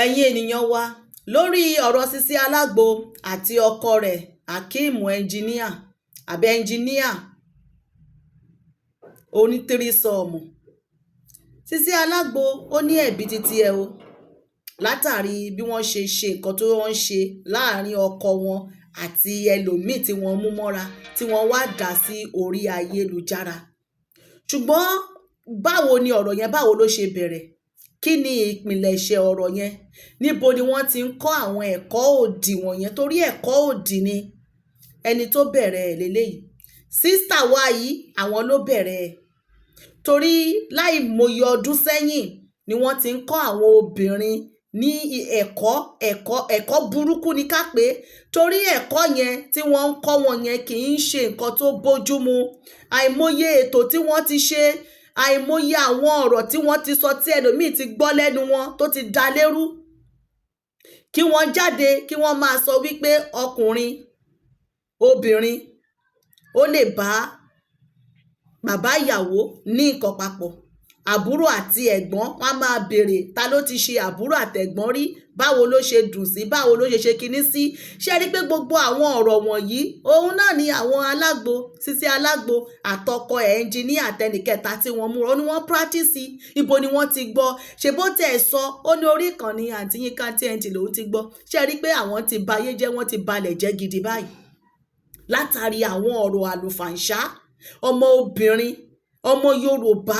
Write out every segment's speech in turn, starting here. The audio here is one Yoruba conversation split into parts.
ẹ̀yin ènìyàn wa lórí ọ̀rọ̀ Sisi Alágbo àti ọkọ rẹ̀ Akeem ẹnjiníà àbí ẹnjiníà onítìrísọ̀mù. Sisi Alágbo ó ní ẹ̀bi títí ẹ o látàrí bí wọ́n ṣe nǹkan tó wọ́n ṣe láàrin ọkọ wọn àti ẹlòmíì tí wọ́n mú mọ́ra tí wọ́n wá dà sí orí ayélujára. Ṣùgbọ́n báwo ni ọ̀rọ̀ yẹn báwo ló ṣe bẹ̀rẹ̀? Kí ni ìpìlẹ̀ṣẹ̀ ọ̀rọ̀ yẹn? Níbo ni wọ́n ti ń kọ́ àwọn ẹ̀kọ́ òdì wọ̀nyẹn? Torí ẹ̀kọ́ òdì ni ẹni tó bẹ̀rẹ̀ ẹ̀ lélẹ́yìí. Sísítà wa yìí àwọn ló bẹ̀rẹ̀ ẹ̀. Torí láì mọye ọdún sẹ́yìn ni wọ́n ti ń kọ́ àwọn obìnrin ní ẹ̀kọ́ burúkú ni ká pé. Torí ẹ̀kọ́ yẹn tí wọ́n ń kọ́ wọn yẹn kì í ṣe nǹkan tó bójúmu. Àìmọye ètò tí wọ́n ti ṣe, àìmọye àwọn ọ̀rọ̀ tí wọ́n ti sọ tí ẹlòmíì ti gbọ́ lẹ́nu wọn tó ti dá lérú. Kí wọ́n jáde kí wọ́n máa sọ wípé ọkùnrin, obìnrin ó lè bá bàbá ìyàwó ní nǹkan papọ̀. Àbúrò àti ẹ̀gbọ́n wọ́n á máa béèrè ta ló ti ṣe àbúrò àtẹ̀gbọ́n rí, báwo ló ṣe dùn sí, báwo ló ṣe kinní sí. Ṣé rí pé gbogbo àwọn ọ̀rọ̀ wọ̀nyí òun náà ni àwọn Alágbo, Sisi Alágbo àtọkọ ẹ̀ ẹnjiníà àtẹnìkẹta tí wọ́n mú, ó ní wọ́n practice. Ibo ni wọ́n ti gbọ́? Ṣé bó tẹ̀ sọ ó ní orí ìkànnì Àǹtí Yínká TNT lòun ti gbọ́. Ṣé rí pé àwọn ti bayé jẹ́, wọ́n ti balẹ̀ jẹ́ gidi báyìí látàrí àwọn ọ̀rọ̀ àlùfàǹṣá. Ọmọ obìnrin, ọmọ Yorùbá,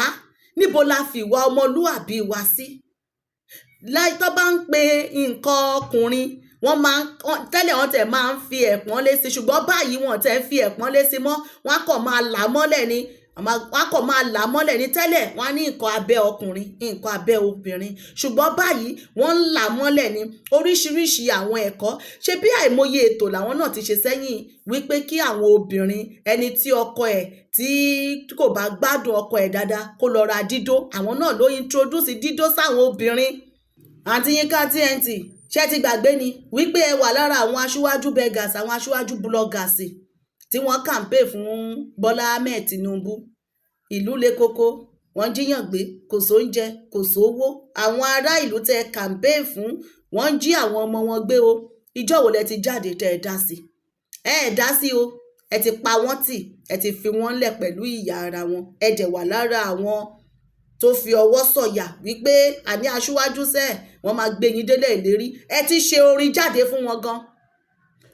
níbo la fi ìwà ọmọlúàbí wa sí? Láì tó bá ń pe nǹkan ọkùnrin wọ́n máa ń tẹ́lẹ̀ wọ́n tẹ̀ máa ń fi ẹ̀pọ́n lé sí, ṣùgbọ́n báyìí wọ́n tẹ̀ ń fi ẹ̀pọ́n lé sí mọ́, wọ́n á kàn máa là mọ́lẹ̀ ni. Tẹ́lẹ̀ wọ́n á ní nǹkan abẹ́ ọkùnrin, nǹkan abẹ́ obìnrin, ṣùgbọ́n báyìí wọ́n ń là mọ́lẹ̀ ni. Oríṣiríṣi àwọn ẹ̀kọ́, ṣe bí àìmọye ètò làwọn náà ti ṣe sẹ́yìn wípé kí àwọn obìnrin, ẹni tí ọkọ ẹ̀ tí kò bá gbádùn ọkọ ẹ̀ dáadáa kó lọ ra dídó. Àwọn náà ló introduce dídó sáwọn obìnrin. Àǹtí Yínká TNT ṣé ti gbàgbé ni wípé ẹ wà lára àwọn aṣíwájú beggars, àwọn aṣíwájú bloggers tí wọ́n campaign fún Bọ́lá Ahmed Tinubu. Ìlú le koko, wọ́n jíyàn gbé, kò sóúnjẹ, kò sówó. Àwọn ará ìlú tẹ campaign fún, wọ́n jí àwọn ọmọ wọn gbé o. Ìjọ wo lẹ ti jáde tẹ ẹ dá sí? Ẹ dá sí o. Ẹ ti pa wọ́n tì, ẹ ti fi wọ́n lẹ̀ pẹ̀lú ìyà ara wọn. Ẹ dẹ̀ wà lára àwọn tó fi ọwọ́ sọ̀yà wípé àní aṣíwájú sẹ́ẹ̀ wọ́n máa gbé yín délé ìlérí. Ẹ ti ṣe orin jáde fún wọn gan.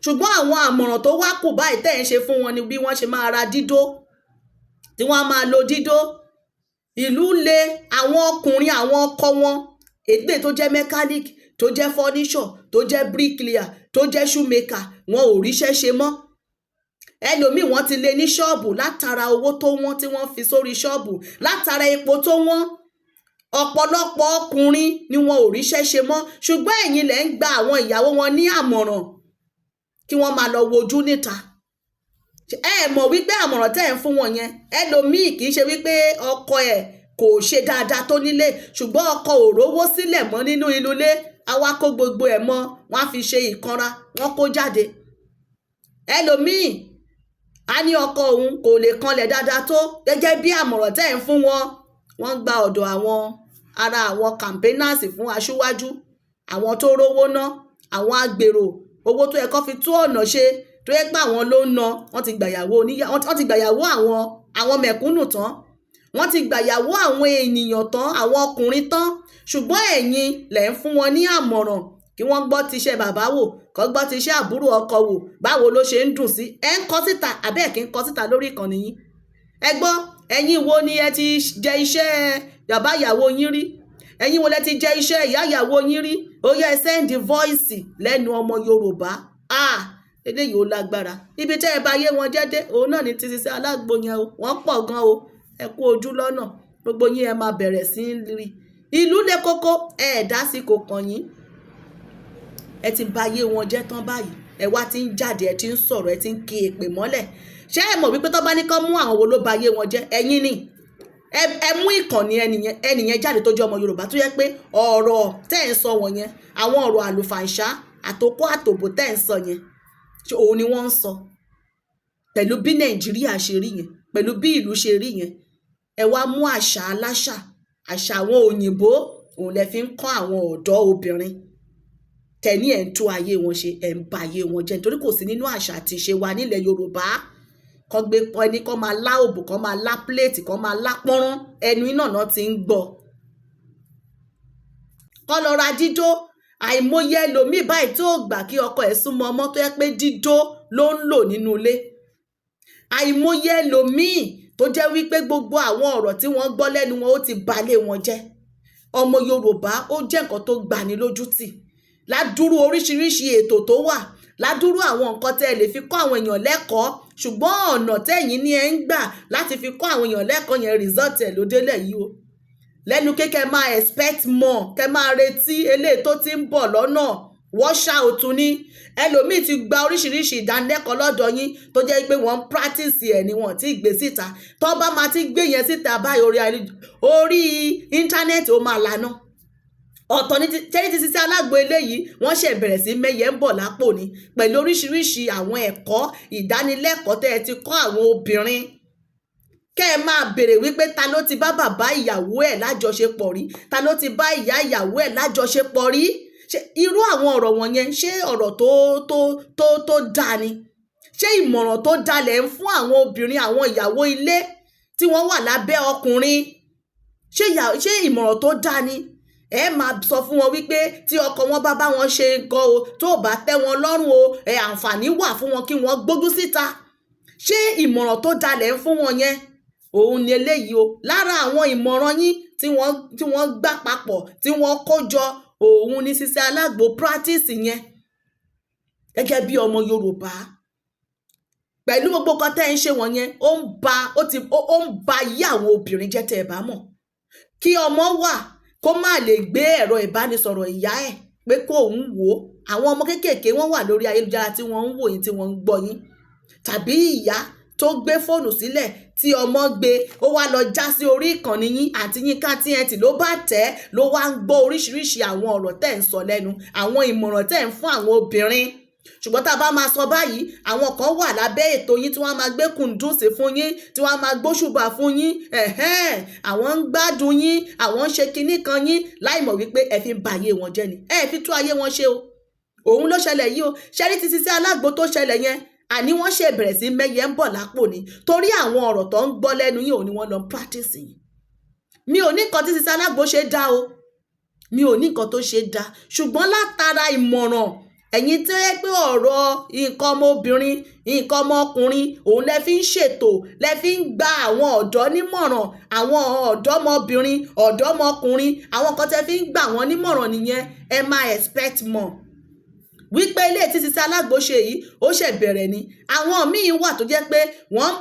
Ṣùgbọ́n àwọn àmọ̀ràn tó wá kù báyìí tẹ́ ẹ̀ ń ṣe fún wọn ni bí wọ́n ṣe máa ra dídó, tí wọ́n á máa lo dídó. Ìlú le, àwọn ọkùnrin, àwọn ọkọ wọn, ègbè tó jẹ́ mechanic, tó jẹ́ furniture, tó jẹ́ bricklayer, tó jẹ́ shoemaker, wọn ò ríṣẹ́ ṣe mọ́. Ẹlòmíì wọ́n ti lé ní ṣọ́ọ̀bù látara owó tó wọ́n tí wọ́n fi sórí ṣọ́ọ̀bù, látara epo tó wọ́n. Ọ̀pọ̀lọpọ̀ ọkùnrin ni wọn ò ríṣẹ́ ṣe mọ́. Ṣùgbọ́n ẹ̀yin lẹ ń gba àwọn ìyàwó wọn ní àmọ̀ràn kí wọ́n máa lọ wojú níta. Ẹ mọ̀ wípé àmọ̀ràn tẹ́ ẹ̀ ń fún wọn yẹn, ẹlòmíì kì í ṣe wípé ọkọ ẹ̀ kò ṣe dáadáa tó nílé, ṣùgbọ́n ọkọ ò rówó sílẹ̀ mọ́ nínú ilé, àwa kó gbogbo ẹ̀ mọ́, wọ́n á fi ṣe ìkanra, wọ́n kó jáde. Ẹlòmíì a ní ọkọ òun kò lè kanlẹ̀ dáadáa tó, gẹ́gẹ́ bí àmọ̀ràn tẹ́ ẹ̀ ń fún wọn. Wọ́n gba ọ̀dọ̀ àwọn campaigners fún aṣíwájú, àwọn tó rówó ná, àwọn agbèrò owó tó yẹ kó fi tú ọ̀nà ṣe, tó yẹ pé àwọn ló ń ná. Wọ́n ti gbàyàwó àwọn mẹ̀kúnnù tán, wọ́n ti gbàyàwó àwọn ènìyàn tán, àwọn ọkùnrin tán. Ṣùgbọ́n ẹ̀yin lẹ̀ ń fún wọn ní àmọ̀ràn kí wọ́n gbọ́ ti iṣẹ́ bàbá wò, kó gbọ́ ti iṣẹ́ àbúrò ọkọ wò, báwo ló ṣe ń dùn sí. Ẹ ń kọ síta àbẹ́ kí ń kọ síta lórí ìkànnì yín. Ẹ gbọ́, ẹ̀yin wo ni ẹ ti jẹ iṣẹ́ bàbá ìyàwó yín rí? Ẹ̀yin wo lẹ ti jẹ iṣẹ́ ìyá ìyàwó yín rí? Ó yẹ send voice lẹ́nu ọmọ Yorùbá. Eléyìí ó lágbára. Ibi tẹ́ ẹ bá yé wọn jẹ́ dé, òun náà ni ti Sisi Alágbo yẹn o. Wọ́n pọ̀ gan o. Ẹ kú ojú lọ́nà. Gbogbo yín ẹ máa bẹ̀rẹ̀ sí í rí. Ìlú le koko, ẹ dá sí kò kàn yín. Ẹ ti bá yé wọn jẹ́ tán báyìí. Ẹ wá ti ń jáde, ẹ ti ń sọ̀rọ̀, ẹ ti ń ki èpè mọ́lẹ̀. Ṣé ẹ mọ̀ wípé tó bá ní kán mú àwọn wo ló bá yé wọn jẹ́? Ẹ̀yin ni. Ẹ mú ìkànnì ẹnìyẹn jáde tó jẹ́ ọmọ Yorùbá tó yẹ pé ọ̀rọ̀ tẹ́ ẹ̀ ń sọ wọ̀nyẹn, àwọn ọ̀rọ̀ àlùfàǹṣá àtòkó àtòbò tẹ́ ẹ̀ ń sọ yẹn, òun ni wọ́n ń sọ. Pẹ̀lú bí Nàìjíríà ṣe rí yẹn, pẹ̀lú bí ìlú ṣe rí yẹn, ẹ wá mú àṣà aláṣà, àṣà àwọn òyìnbó, òun lẹ fi ń kọ́ àwọn ọ̀dọ́ obìnrin tẹ̀ní ẹ̀ ń tú ayé wọn ṣe, ẹ̀ ń ba ayé wọn jẹ́, nítorí kò sí nínú àṣà àti ìṣe wa nílẹ̀ Yorùbá. Kọ́ gbé ẹni kọ́ máa lá òbò, kọ́ máa lá pléètì, kọ́ máa lá pọ́nrán, ẹnu iná náà ti ń gbọ́. Kọ́ lọ ra dídó, àìmọye ẹlòmíì báyìí tó gbà kí ọkọ ẹ̀ súnmọ́ ọmọ tó yẹ pé dídó ló ń lò nínú ilé. Àìmọye ẹlòmíì tó jẹ́ wípé gbogbo àwọn ọ̀rọ̀ tí wọ́n gbọ́ lẹ́nu wọn ó ti balẹ̀ wọn jẹ́. Ọmọ Yorùbá ó jẹ́ nǹkan tó gbani lójú tì. Ládùúrú oríṣiríṣi ètò tó wà, ládùúrú àwọn nǹkan tẹ́ ẹ lè fi kọ́ àwọn èèyàn lẹ́kọ̀ọ́, ṣùgbọ́n ọ̀nà tẹ́yìn ní ẹ ń gbà láti fi kọ́ àwọn èèyàn lẹ́kọ̀ọ́ yẹn result ẹ̀ ló délẹ̀ yìí o. Lẹ́nu kékeré máa expect more, kẹ́ máa retí eléyìí tó ti ń bọ̀ lọ́nà, wash out ni. Ẹlòmíì ti gba oríṣiríṣi ìdánilẹ́kọ̀ọ́ lọ́dọ̀ yín tó jẹ́ pé wọ́n ń practice ẹ̀ ni wọ́n ti gbé síta. Tó bá máa ti gbé yẹn síta báyìí orí íńtánẹ́ẹ̀tì ó máa lànà. Ọ̀tọ̀ ní tẹ́lẹ̀ ti Sisi Alágbo eléyìí wọ́n ṣe bẹ̀rẹ̀ sí mẹ́yẹ ń bọ̀ lápò ni pẹ̀lú oríṣiríṣi àwọn ẹ̀kọ́ ìdánilẹ́kọ̀ọ́ tẹ́ ẹ ti kọ́ àwọn obìnrin. Kẹ́ ẹ máa béèrè wípé ta ló ti bá bàbá ìyàwó ẹ̀ lájọṣepọ̀ rí, ta ló ti bá ìyá ìyàwó ẹ̀ lájọṣepọ̀ rí. Ṣé irú àwọn ọ̀rọ̀ wọ̀nyẹn ṣé ọ̀rọ̀ tó dáa ni? Ṣé ìmọ̀ràn tó dáa lẹ̀ ń fún àwọn obìnrin, àwọn ìyàwó ilé tí wọ́n wà lábẹ́ ọkùnrin? Ṣé ìmọ̀ràn tó dáa ni? Ẹ máa sọ fún wọn wípé tí ọkọ wọn bá wọn ṣe nǹkan o tó bá tẹ́ wọn lọ́rùn o, àǹfààní wà fún wọn kí wọ́n gbójú síta. Ṣé ìmọ̀ràn tó dáa lẹ̀ ń fún wọn yẹn? Òun ni eléyìí o. Lára àwọn ìmọ̀ràn yín tí wọ́n gbà papọ̀, tí wọ́n kó jọ, òun ni Sisi Alágbo practice yẹn. Gẹ́gẹ́ bí ọmọ Yorùbá, pẹ̀lú gbogbo nǹkan tẹ́ ń ṣe wọ̀nyẹn, ó ń ba ayé àwọn obìnrin jẹ́ tẹ́ ẹ bá mọ̀. Kí ọmọ wà kó má lè gbé ẹ̀rọ ìbánisọ̀rọ̀ ìyá ẹ̀ pé kó òun wò ó. Àwọn ọmọ kéékèèké wọ́n wà lórí ayélujára tí wọ́n ń wò yín, tí wọ́n ń gbọ́ yín. Tàbí ìyá tó gbé fóònù sílẹ̀ tí ọmọ gbé, ó wá lọ já sí orí ìkànnì yín àti Yínká TNT ló bá tẹ̀ ló wá ń gbọ́ oríṣiríṣi àwọn ọ̀rọ̀ tẹ́ ń sọ lẹ́nu, àwọn ìmọ̀ràn tẹ́ ń fún àwọn obìnrin. Ṣùgbọ́n tá a bá máa sọ báyìí, àwọn kan wà lábẹ́ ètò yín tí wọ́n máa gbé kùndùnsì fún yín, tí wọ́n máa gbóṣùbà fún yín, àwọn ń gbádùn yín, àwọn ń ṣe kinní kan yín láì mọ̀ wípé ẹ fi ń ba ayé wọn jẹ́ ni, ẹ fi tú ayé wọn ṣe o. Òun ló ṣẹlẹ̀ yìí o. Ṣẹ́rí ti Sisi Alágbo tó ṣẹlẹ̀ yẹn, àní wọ́n ṣe bẹ̀rẹ̀ sí mẹ́yẹ ń bọ̀ lápò ni, torí àwọn ọ̀rọ̀ tó ń gbọ́ lẹ́nu yín òun ni wọ́n lọ practice yìí. Mi ò ní nǹkan tí Sisi Alágbo ṣe dá o, mi ò ní nǹkan tó ṣe dá, ṣùgbọ́n látara ìmọ̀ràn ẹ̀yin tí ó yẹ pé ọ̀rọ̀ nǹkan ọmọbìnrin, nǹkan ọmọkùnrin òun lẹ fi ń ṣètò, lẹ fi ń gba àwọn ọ̀dọ́ nímọ̀ràn, àwọn ọ̀dọ́mọbìnrin, ọ̀dọ́mọkùnrin, àwọn kan tẹ fi ń gbà wọ́n nímọ̀ràn nìyẹn. Ẹ máa expect more wípé ilé tí Sisi Alágbo ṣe yìí ó ṣe bẹ̀rẹ̀ ni. Àwọn míì wà tó jẹ́ pé wọ́n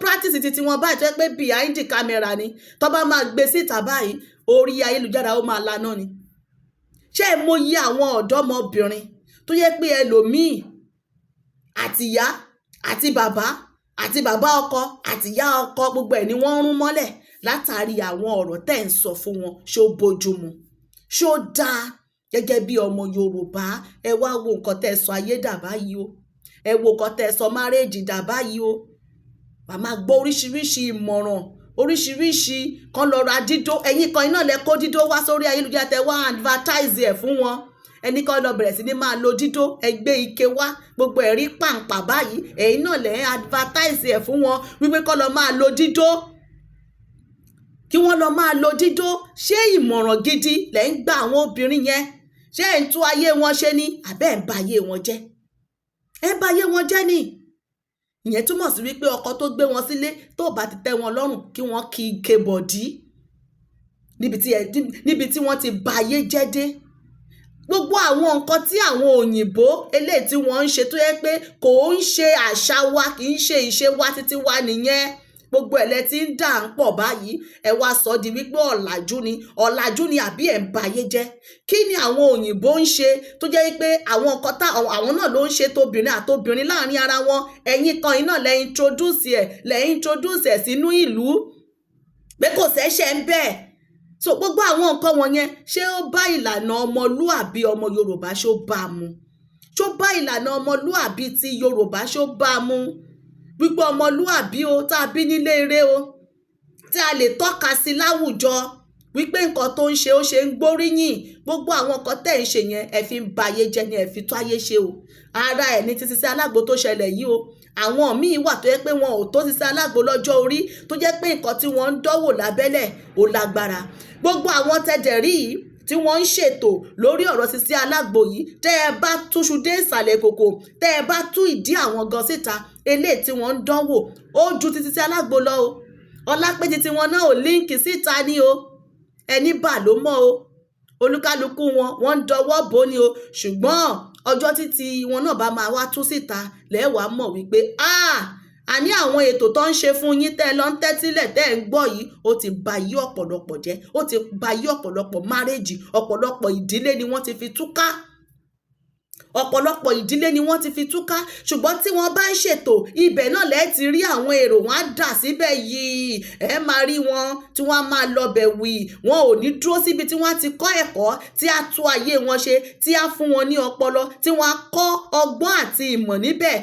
practice títí wọn báyìí tó jẹ́ pé behind the camera ni. Tó bá máa gbé síta báyìí orí ayélujára ó máa laná ni. Ṣé ẹ mọyì àwọn ọ̀dọ́mọbìnrin tó yẹ pé ẹlòmíì àtìyá àti bàbá ọkọ àtìyá ọkọ gbogbo ẹ̀ ni wọ́n rún mọ́lẹ̀ látàrí àwọn ọ̀rọ̀ tẹ́ ń sọ fún wọn. Ṣó bójúmu? Ṣó dáa? Gẹ́gẹ́ bí ọmọ Yorùbá, ẹ wá wo nǹkan tẹ́ sọ ayé dà báyìí o. Ẹ wo nǹkan tẹ́ sọ márèèjì dà báyìí o. Màmá gbọ́ oríṣiríṣi ìmọ̀ràn, oríṣiríṣi kan lọ ra dídó. Ẹ̀yin kan iná lẹ kó dídó wá sórí ayélujára tẹ́ wá advertise ẹ̀ fún wọn. Ẹni kan lọ bẹ̀rẹ̀ sí ní máa lo dídó, ẹgbẹ́ ike wá, gbogbo ẹ̀rí pàǹpà báyìí. Ẹ̀yin náà lẹ advertise ẹ̀ fún wọn wípé kọ́ lọ máa lo dídó, kí wọ́n lọ máa lo dídó. Ṣé ìmọ̀ràn gidi lẹ̀ ń gba àwọn obìnrin yẹn? Ṣé ẹ̀ ń tú ayé wọn ṣe ni? Àbẹ́ ẹ̀ ń ba ayé wọn jẹ́? Ẹ ń ba ayé wọn jẹ́ ni. Ìyẹn túmọ̀ sí wípé ọkọ tó gbé wọn sílé tó bá ti tẹ́ wọn lọ́rùn kí wọ́n kí ike bọ̀dí níbi tí wọ́n ti ba ayé jẹ́ dé. Gbogbo àwọn nǹkan tí àwọn òyìnbó eléyìí tí wọ́n ń ṣe tó yẹ pé kò ń ṣe àṣà wa, kì í ṣe ìṣe wa títí wa nìyẹn. Gbogbo ẹ̀lẹ́ tí ń dà ń pọ̀ báyìí, ẹ wá sọ di wípé ọ̀làjú ni àbí ẹ̀ ń ba ayé jẹ́. Kí ni àwọn òyìnbó ń ṣe tó jẹ́ wípé àwọn nǹkan àwọn náà ló ń ṣe tóbìnrin àtobìnrin láàrin ara wọn. Ẹ̀yin kan iná lẹ introduce ẹ̀ sínú ìlú pé kò ṣẹ̀ṣẹ̀ ń bẹ́ẹ̀. So gbogbo àwọn nǹkan wọ̀nyẹn ṣé ó bá ìlànà ọmọlúàbí ọmọ Yorùbá ṣó bá mu? Ṣó bá ìlànà ọmọlúàbí ti Yorùbá ṣó bá mu? Wípé ọmọlúàbí o tá a bí nílé eré o tí a lè tọ́ka sí láwùjọ wípé nǹkan tó ń ṣe ó ṣe ń gbóríyìn. Gbogbo àwọn nǹkan tẹ́ ń ṣe yẹn ẹ fi ń ba ayé jẹ́ ni ẹ fi tó ayé ṣe o. Ara ẹ̀ ní ti Sisi Alágbo tó ṣẹlẹ̀ yìí o. Àwọn míì wà tó yẹ pé wọn ò tó Sisi Alágbo lọ́jọ́ orí tó jẹ́ pé nǹkan tí wọ́n ń dánwò lábẹ́lẹ̀ ò lágbára. Gbogbo àwọn tẹ́jẹ̀ rí yìí tí wọ́n ń ṣètò lórí ọ̀rọ̀ Sisi Alágbo yìí, tẹ́ ẹ bá túṣu dé ìsàlẹ̀ kòkò, tẹ́ ẹ bá tú ìdí àwọn gan síta, eléyìí tí wọ́n ń dánwò ó ju ti Sisi Alágbo lọ o. Ọlápẹ́jì tí wọn náà ò líǹkì síta ni o. Ẹni bà ló mọ̀ o. Olúkálukú wọn wọ́n ń dọwọ́ bò ni o. Ṣùgbọ́n ọjọ́ títí wọn náà bá máa wá tú síta lẹ́wàá mọ̀ wípé àní àwọn ètò tó ń ṣe fún yín tẹ́ ẹ lọ ń tẹ́tílẹ̀ tẹ́ ẹ ń gbọ́ yìí ó ti ba yí ọ̀pọ̀lọpọ̀ jẹ́, ó ti ba yí ọ̀pọ̀lọpọ̀ márèjì, ọ̀pọ̀lọpọ̀ ìdílé ni wọ́n ti fi túká. Ọ̀pọ̀lọpọ̀ ìdílé ni wọ́n ti fi túká. Ṣùgbọ́n tí wọ́n bá ń ṣètò ibẹ̀ náà lẹ́ẹ̀ ti rí àwọn èrò wọn á dà síbẹ̀ yìí. Ẹ máa rí wọn tí wọ́n á máa lọbẹ̀ wì. Wọn ò ní dúró síbi tí wọ́n ti kọ́ ẹ̀kọ́ tí á tú ayé wọn ṣe, tí á fún wọn ní ọpọlọ, tí wọ́n á kọ́ ọgbọ́n àti ìmọ̀ níbẹ̀.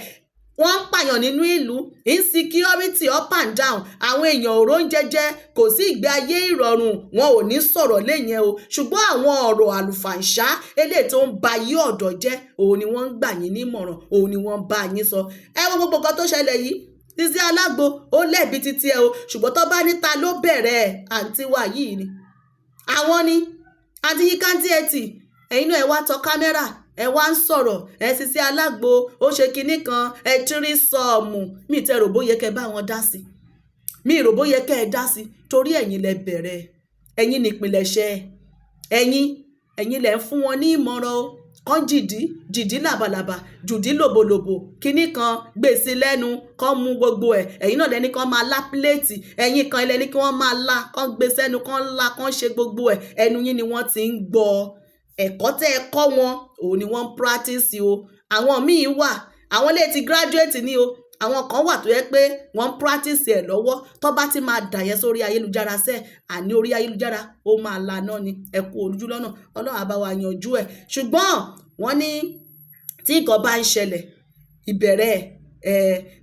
Wọ́n ń pààyàn nínú ìlú, insecurity up and down, àwọn èèyàn ò róúnjẹ jẹ, kò sí ìgbé ayé ìrọ̀rùn, wọn ò ní sọ̀rọ̀ léyìn o. Ṣùgbọ́n àwọn ọ̀rọ̀ àlùfàǹṣá eléyìí tó ń ba yí ọ̀dọ́ jẹ́, òun ni wọ́n ń gbà yín nímọ̀ràn, òun ni wọ́n bá yín sọ. Ẹ wo gbogbo nǹkan tó ṣẹlẹ̀ yìí, Sisi Alágbo ó lẹ́bi títí ẹ o. Ṣùgbọ́n tó bá níta ló bẹ̀rẹ̀ àǹtí wa yìí ni. Àwọn ni àǹtí yíká ń tí ẹ tì, ẹ̀yin náà ẹ wá tọ kámẹ́rà, ẹ wá ń sọ̀rọ̀, ẹ Sisi Alágbo ó ṣe kinní kan, ẹ tírí sọ̀ọ̀mù. Mi tẹ rò bóyá kẹ bá wọn dá sí, mi rò bóyá kẹ ẹ dá sí, torí ẹ̀yin lẹ bẹ̀rẹ̀, ẹ̀yin nípìnlẹ̀ṣẹ̀, ẹ̀yin lẹ ń fún wọn ní ìmọ̀ràn o. Kán jìdí làbàlàbà, jùdí lòbòlòbò, kinní kan gbèsè lẹ́nu, kán mú gbogbo ẹ̀. Ẹ̀yin náà lẹni kán máa lá píléètì, ẹ̀yin kan lẹni kí wọ́n máa lá, kán gbé sẹ́nu, kán lá, kán ṣe gbogbo ẹ̀. Ẹnu yín ni wọ́n ti ń gbọ́. Ẹ̀kọ́ tẹ́ ẹ kọ́ wọn òun ni wọ́n ń practice o. Àwọn míì wà, àwọn lè ti graduate ni o. Àwọn kan wà tó yẹ pé wọ́n ń practice ẹ̀ lọ́wọ́. Tó bá ti máa dà yẹn sórí ayélujára àní orí ayélujára ó máa laná ni. Ẹ kú ojú lọ́nà, Ọlọ́run á bá wa yanjú ẹ̀. Ṣùgbọ́n wọ́n ní tí nǹkan bá ń ṣẹlẹ̀ ìbẹ̀rẹ̀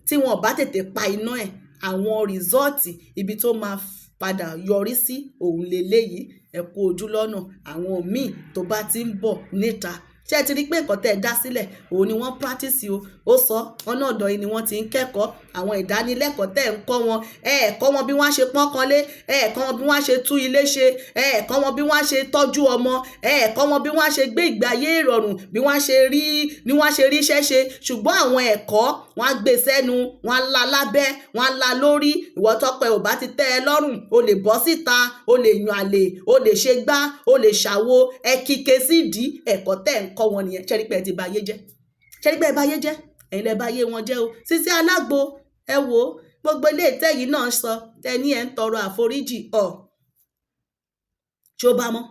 tí wọn bá tètè pa iná ẹ̀, àwọn rìsọ́ọ̀tì ibi tó máa padà yọrí sí òun lélẹ́yìí. Ẹ kú ojú lọ́nà. Àwọn míì tó bá ti ń bọ̀ níta, ṣé ẹ ti rí pé nǹkan tẹ́ ẹ dá sílẹ̀ òun ni wọ́n practice o. Ó sọ wọn náà ọ̀dọ̀ yìí ni wọ́n ti ń kẹ́kọ̀ọ́ àwọn ìdánilẹ́kọ̀ọ́ tẹ́ ẹ ń kọ́ wọn. Ẹ kọ́ wọn bí wọ́n ṣe pọ́n kanlé, ẹ kọ́ wọn bí wọ́n ṣe tú ilé ṣe, ẹ kọ́ wọn bí wọ́n ṣe tọ́jú ọmọ, ẹ kọ́ wọn bí wọ́n ṣe gbé ìgbé ayé ìrọ̀rùn, bí wọ́n ṣe rí iṣẹ́ ṣe. Ṣùgbọ́n àwọn ẹ̀kọ́ wọ́n á gbé sẹ́nu, wọ́n á la lábẹ́, wọ́n á la lórí. Ìwọ tọpẹ ò bá ti tẹ́ ẹ lọ́rùn, o lè bọ́ síta, o lè yan àlè, o lè ṣe gbá, o lè ṣàwo. Ẹ kíke sídìí ẹ̀kọ́ tẹ́ ẹ ń kọ́ wọn nìyẹn. Ṣẹ́rí pé ẹ ti ba ayé jẹ́, ṣẹ́rí pé ẹ ba ayé jẹ́, ẹ̀yin lẹ ba ayé wọn jẹ́ o. Sisi Alágbo ẹ wo gbogbo ilé ìtẹ́yìn náà sọ tẹ́ni ẹ̀ ń tọrọ àforíjì ṣé ó bá mọ́.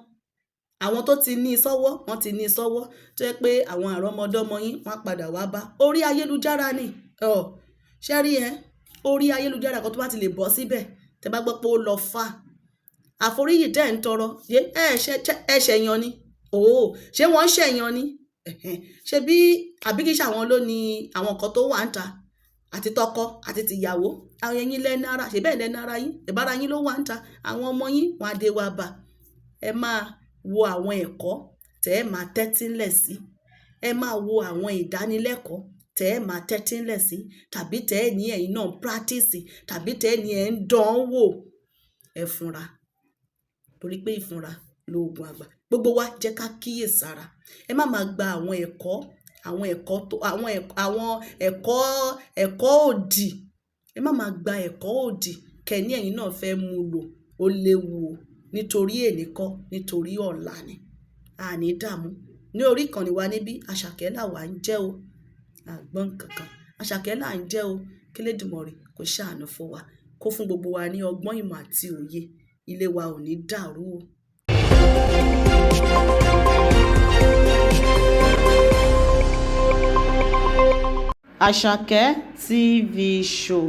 Àwọn tó ti ní sọ́wọ́ wọ́n ti ní sọ́wọ́ tó yẹ pé àwọn àrọ́mọdọ́mọ yín wọ́n padà wá bá orí ayélujára ni. Ṣẹ́rí orí ayélujára kan tó bá ti lè bọ́ síbẹ̀ tẹ́ bá gbọ́ pé ó lọ fà àforíjì tẹ́ ẹ̀ ń tọrọ ẹ ṣẹ̀yàn ni. Ṣé wọ́n ṣẹ̀yàn ni? Ṣe bí àbí kìí ṣe àwọn ló ní àwọn nǹkan tó wà ń ta àti tọkọ àti tìyàwó. Àwọn ẹ̀yin lẹ́nu ara, ṣe bẹ́ẹ̀ lẹ́nu ara yín, ìbára yín ló wà ń ta. Àwọn ọmọ yín wọn adé wa bà. Ẹ máa wo àwọn ẹ̀kọ́ tẹ́ ẹ máa tẹ́tí ńlẹ̀ sí. Ẹ máa wo àwọn ìdánilẹ́kọ̀ọ́ tẹ́ ẹ máa tẹ́tí ńlẹ̀ sí, tàbí tẹ́ ẹ ní ẹ̀yin náà practice, tàbí tẹ́ ẹ ní ẹ̀ ń dán wò. Ẹ fúnra, torí pé ìfúnra lóògùn àgbà. Gbogbo wa jẹ́ ká kíyèsára. Ẹ má máa gba àwọn ẹ̀kọ́ òdì. Ẹ má máa gba ẹ̀kọ́ òdì kẹ́ni ẹ̀yin náà fẹ́ mú lò. Ó léwu o, nítorí èní kọ́, nítorí ọ̀la ni. Àní dààmú. Ní orí ìkànnì wa níbí, Àṣàkẹ́ là wà ń jẹ́ o. Àgbọ̀n kankan. Àṣàkẹ́ là ń jẹ́ o. Kí Elédùmarè kó ṣàánú fún wa. Kó fún gbogbo wa ní ọgbọ́n, ìmọ̀ àti òye. Ilé wa ò ní dàrú o. Àṣàkẹ́ TV show.